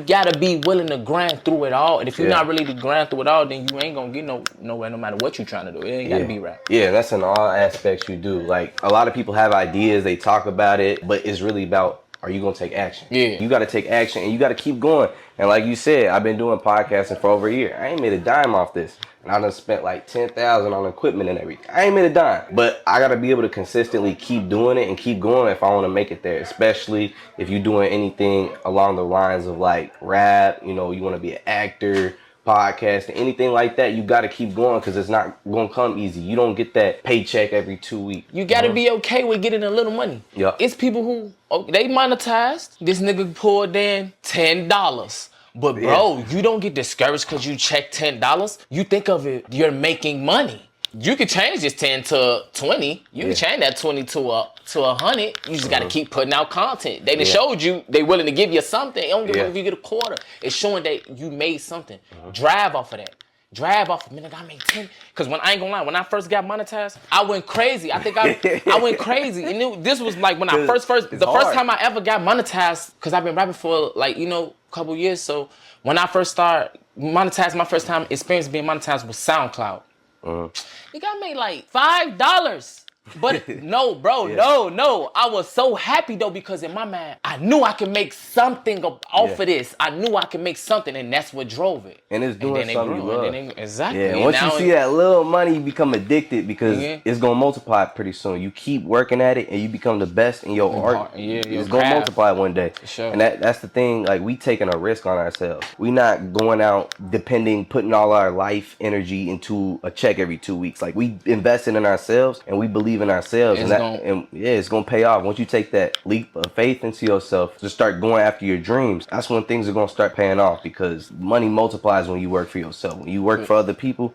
gotta be willing to grind through it all. And if you're not really to grind through it all, then you ain't gonna get nowhere no matter what you trying to do. It ain't gotta be rap. Yeah, that's in all aspects you do. Like, a lot of people have ideas, they talk about it, but it's really about, are you gonna take action? Yeah. You gotta take action and you gotta keep going. And like you said, I've been doing podcasting for over a year. I ain't made a dime off this. And I done spent like $10,000 on equipment and everything. I ain't made a dime. But I gotta be able to consistently keep doing it and keep going if I wanna make it there. Especially if you're doing anything along the lines of like rap, you know, you wanna be an actor, podcasting, anything like that, you got to keep going because it's not going to come easy. You don't get that paycheck every 2 weeks. You got to be okay with getting a little money. Yeah. It's people who, they monetized. This nigga pulled in $10. But bro, you don't get discouraged because you check $10. You think of it, you're making money. You can change this 10 to 20. You can change that 20 to 100. You just got to keep putting out content. They done showed you they willing to give you something. They don't give a if you get a quarter. It's showing that you made something. Drive off of that. Drive off of, man, I made 10. Because when I ain't gonna lie, when I first got monetized, I went crazy. I think I went crazy. And this was like when I first time I ever got monetized, because I've been rapping for like, you know, a couple years. So when I first started monetized, my first time experience being monetized was SoundCloud. You got made like $5. But no, bro, no. I was so happy though because in my mind, I knew I could make something off of this. I knew I could make something, and that's what drove it. And it's doing something you love. Exactly. Yeah, once you see that little money, you become addicted because it's going to multiply pretty soon. You keep working at it and you become the best in your art. It's going to multiply one day. For sure. And that's the thing, like we taking a risk on ourselves. We not going out putting all our life energy into a check every 2 weeks. Like we invested in ourselves and we believe in ourselves, it's gonna pay off. Once you take that leap of faith into yourself to start going after your dreams, that's when things are gonna start paying off because money multiplies when you work for yourself. When you work for other people,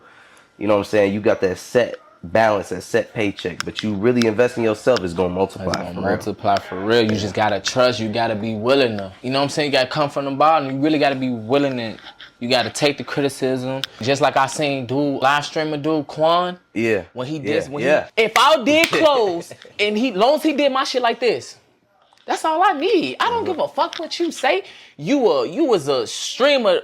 you know what I'm saying, you got that set balance, that set paycheck, but you really invest in yourself, is gonna multiply for real. You just gotta trust, you gotta be willing to, you know what I'm saying, you gotta come from the bottom, you really gotta be willing to. You got to take the criticism. Just like I seen live streamer Quan. Yeah. When he did, if I did close and long as he did my shit like this, that's all I need. I don't give a fuck what you say. You was a streamer